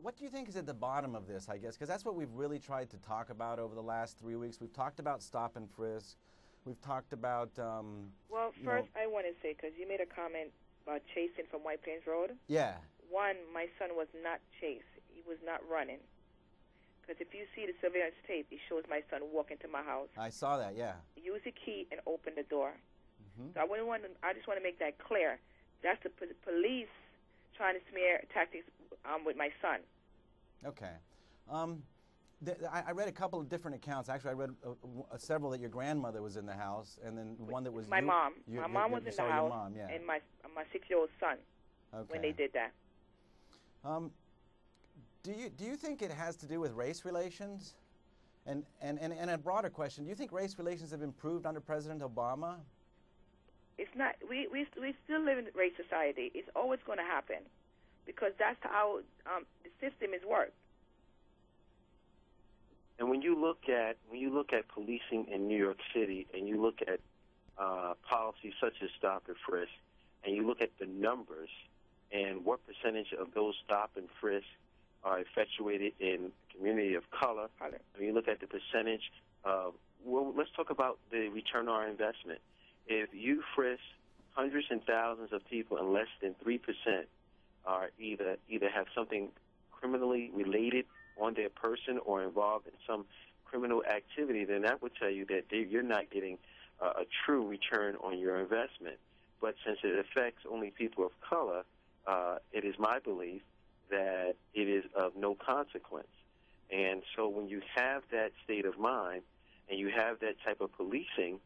what do you think is at the bottom of this, I guess? Because that's what we've really tried to talk about over the last 3 weeks. We've talked about stop and frisk. We've talked about... well, first I want to say, because you made a comment about chasing from White Plains Road. Yeah. One, my son was not chased. He was not running. Because if you see the surveillance tape, it shows my son walking to my house. I saw that, yeah. Use the key and open the door. Mm-hmm. So I just want to make that clear. That's the police trying to smear tactics with my son. Okay. I read a couple of different accounts. Actually, I read several that your grandmother was in the house, and then one that was my mom. My mom was in the house, mom, yeah. and my 6-year-old son when they did that. Do you think it has to do with race relations? And a broader question: do you think race relations have improved under President Obama? It's not. We still live in a race society. It's always going to happen, because that's how the system is worked. And when you look at policing in New York City, and you look at policies such as stop and frisk, and you look at the numbers and what percentage of those stop and frisk are effectuated in the community of color, and you look at the percentage of, well, let's talk about the return on our investment. If you frisk hundreds and thousands of people and less than 3% are either have something criminally related on their person or involved in some criminal activity, then that would tell you that you're not getting a true return on your investment. But since it affects only people of color, it is my belief that it is of no consequence. And so when you have that state of mind and you have that type of policing,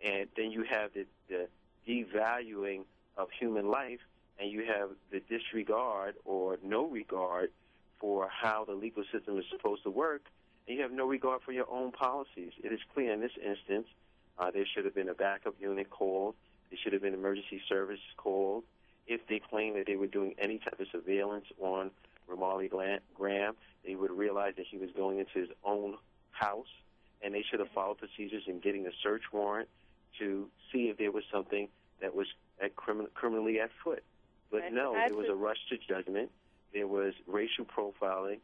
and then you have the devaluing of human life, and you have the disregard or no regard for how the legal system is supposed to work, and you have no regard for your own policies. It is clear in this instance there should have been a backup unit called. There should have been emergency service called. If they claim that they were doing any type of surveillance on Ramarley Graham, they would realize that he was going into his own house, and they should have followed procedures in getting a search warrant to see if there was something that was criminally at foot. But no, there was a rush to judgment. There was racial profiling.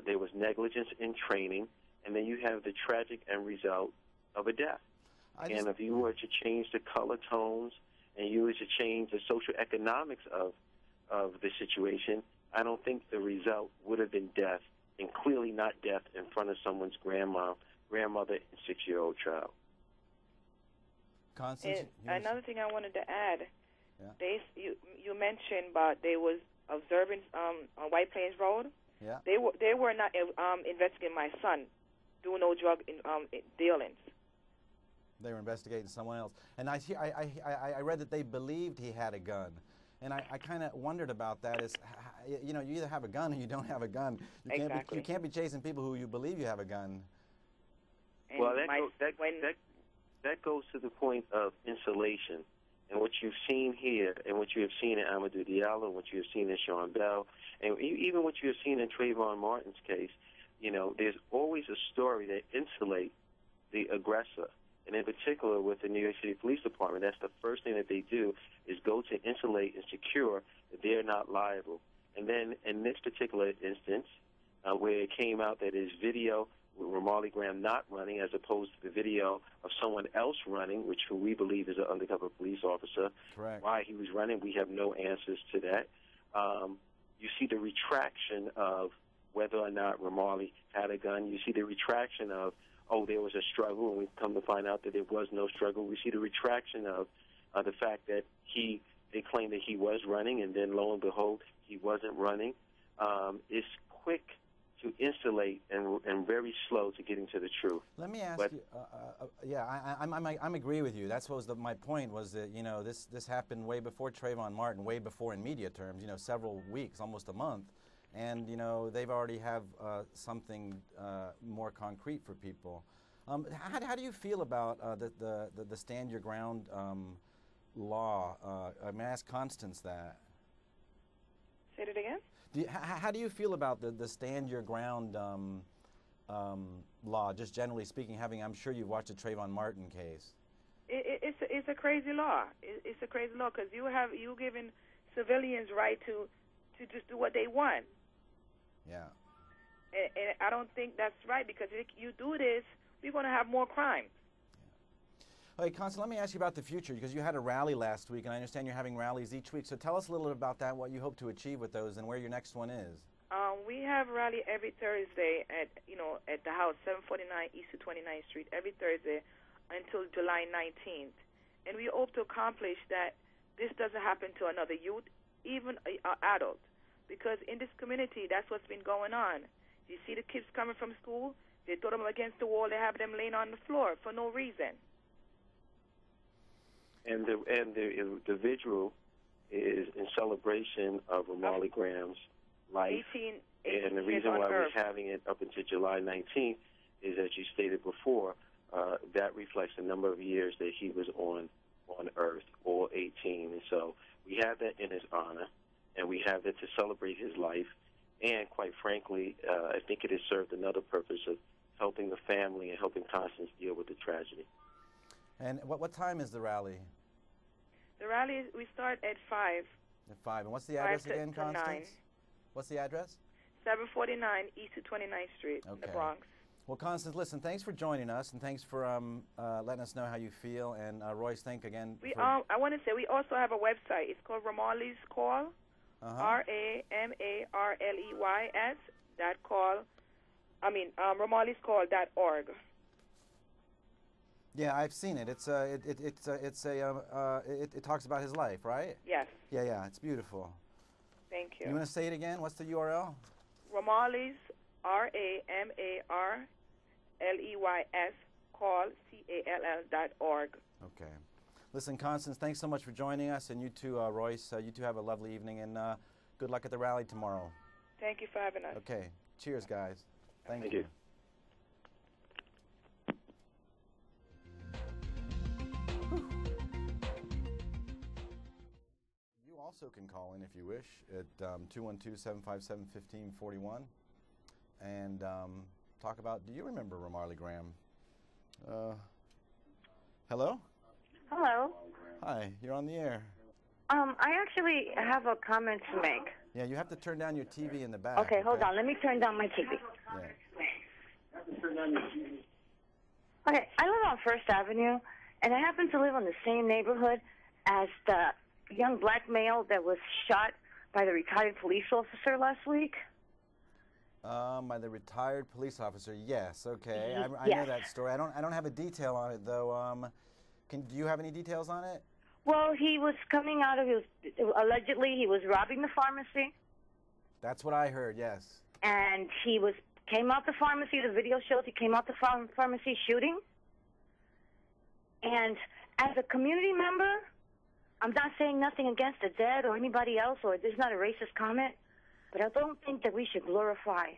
There was negligence in training. And then you have the tragic end result of a death. And if you were to change the color tones and you were to change the social economics of the situation, I don't think the result would have been death, and clearly not death in front of someone's grandmother and 6-year-old child. Constance, another thing I wanted to add, yeah. You mentioned about they was observing on White Plains Road. Yeah. They were not investigating my son doing no drug dealings. They were investigating someone else. And I read that they believed he had a gun. And I kind of wondered about that. You know, you either have a gun or you don't have a gun. You can't be chasing people who you believe you have a gun. And well, that goes to the point of insulation. And what you've seen here, and what you have seen in Amadou Diallo, and what you have seen in Sean Bell, and even what you have seen in Trayvon Martin's case, you know, there's always a story that insulates the aggressor. And in particular with the New York City Police Department, that's the first thing that they do is go to insulate and secure that they're not liable. And then in this particular instance, where it came out that his video with Ramarley Graham not running as opposed to the video of someone else running, which we believe is an undercover police officer. Correct. Why he was running, we have no answers to that. You see the retraction of whether or not Ramarley had a gun. You see the retraction of, oh, there was a struggle, and we've come to find out that there was no struggle. We see the retraction of the fact that they claimed that he was running, and then lo and behold, he wasn't running. It's quick to insulate and very slow to getting to the truth. Let me ask you, I'm agree with you. That's what was my point, was that, you know, this happened way before Trayvon Martin, way before in media terms, you know, several weeks, almost a month. And, you know, they've already have something more concrete for people. How do you feel about the stand your ground law? I mean, ask Constance that. Say it again? How do you feel about the stand your ground law, just generally speaking, I'm sure you've watched the Trayvon Martin case. It's a crazy law. It's a crazy law because you giving civilians right to just do what they want. Yeah. And I don't think that's right, because if you do this, we're going to have more crime. Hey, Constance, let me ask you about the future, because you had a rally last week, and I understand you're having rallies each week. So tell us a little bit about that, what you hope to achieve with those, and where your next one is. We have a rally every Thursday at the house, 749 East 29th Street, every Thursday until July 19th. And we hope to accomplish that this doesn't happen to another youth, even an adult. Because in this community, that's what's been going on. You see the kids coming from school, they throw them against the wall, they have them laying on the floor for no reason. And the vigil is in celebration of Ramarley Graham's life. 18 and the reason why we're having it up until July 19th is, as you stated before, that reflects the number of years that he was on Earth, all 18. And so we have that in his honor, and we have it to celebrate his life. And quite frankly, I think it has served another purpose of helping the family and helping Constance deal with the tragedy. And what time is the rally? The rally, we start at 5. At 5. And what's the address again, Constance? 9. What's the address? 749 East 29th Street, in the Bronx. Well, Constance, listen, thanks for joining us, and thanks for letting us know how you feel. And Royce, thank again. I want to say we also have a website. It's called Ramarley's Call, Ramarley'sCall.org. Yeah, I've seen it. It talks about his life, right? Yes. Yeah, it's beautiful. Thank you. You want to say it again? What's the URL? Ramarley's, Ramarley'sCall, CALL.org. Okay. Listen, Constance, thanks so much for joining us, and you too, Royce. You two have a lovely evening, and good luck at the rally tomorrow. Thank you for having us. Okay. Cheers, guys. Thank you. You also can call in if you wish at 212-757-1541 and talk about, do you remember Ramarley Graham? Hello? Hello. Hi, you're on the air. I actually have a comment to make. Yeah, you have to turn down your TV in the back. Okay, hold on. Let me turn down my TV. Yeah. Okay, I live on First Avenue, and I happen to live in the same neighborhood as the young black male that was shot by the retired police officer last week. By the retired police officer, yes. Okay, I yes. know that story. I don't have a detail on it though. Do you have any details on it? Well, he was coming out of allegedly he was robbing the pharmacy. That's what I heard. Yes. And came out the pharmacy. The video shows he came out the pharmacy shooting. And as a community member, I'm not saying nothing against the dead or anybody else, or this is not a racist comment, but I don't think that we should glorify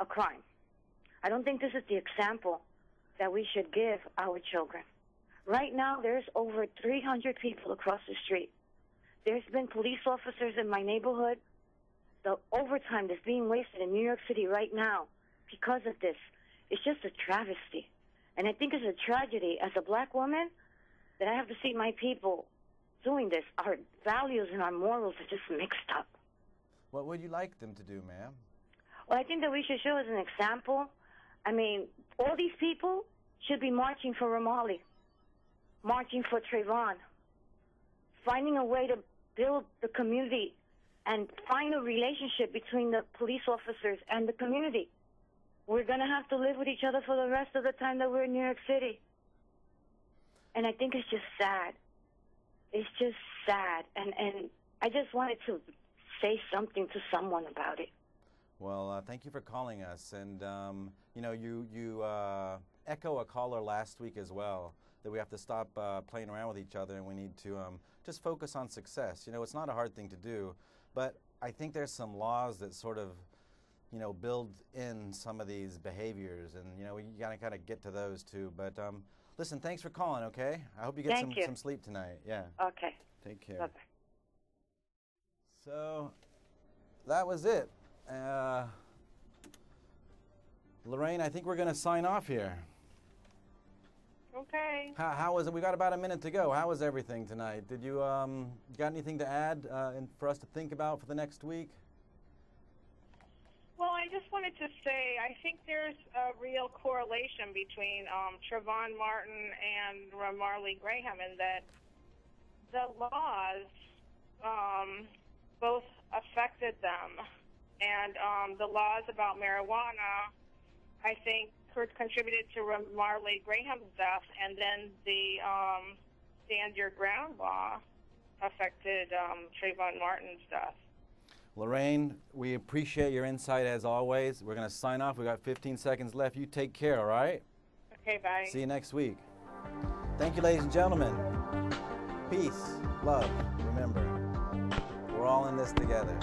a crime. I don't think this is the example that we should give our children. Right now, there's over 300 people across the street. There's been police officers in my neighborhood. The overtime that's being wasted in New York City right now because of this is just a travesty. And I think it's a tragedy as a black woman that I have to see my people doing this. Our values and our morals are just mixed up. What would you like them to do, ma'am? Well, I think that we should show as an example. I mean, all these people should be marching for Ramarley, marching for Trayvon, finding a way to build the community and find a relationship between the police officers and the community. We're going to have to live with each other for the rest of the time that we're in New York City. And I think it's just sad. It's just sad. And I just wanted to say something to someone about it. Well, thank you for calling us. And, you know, you echo a caller last week as well, that we have to stop playing around with each other and we need to just focus on success. You know, it's not a hard thing to do, but I think there's some laws that sort of, you know, build in some of these behaviors, and, you know, we gotta kind of get to those too. But listen, thanks for calling, okay? I hope you get some sleep tonight. Yeah. Okay. Take care. Bye-bye. So that was it. Lorraine, I think we're going to sign off here. Okay. How was it? We got about a minute to go. How was everything tonight? Did you got anything to add for us to think about for the next week? Well, I just wanted to say I think there's a real correlation between Trayvon Martin and Ramarley Graham in that the laws both affected them. And the laws about marijuana, I think, contributed to Ramarley Graham's death, and then the Stand Your Ground law affected Trayvon Martin's death. Lorraine, we appreciate your insight as always. We're going to sign off. We got 15 seconds left. You take care, all right? Okay, bye. See you next week. Thank you, ladies and gentlemen. Peace, love. Remember, we're all in this together.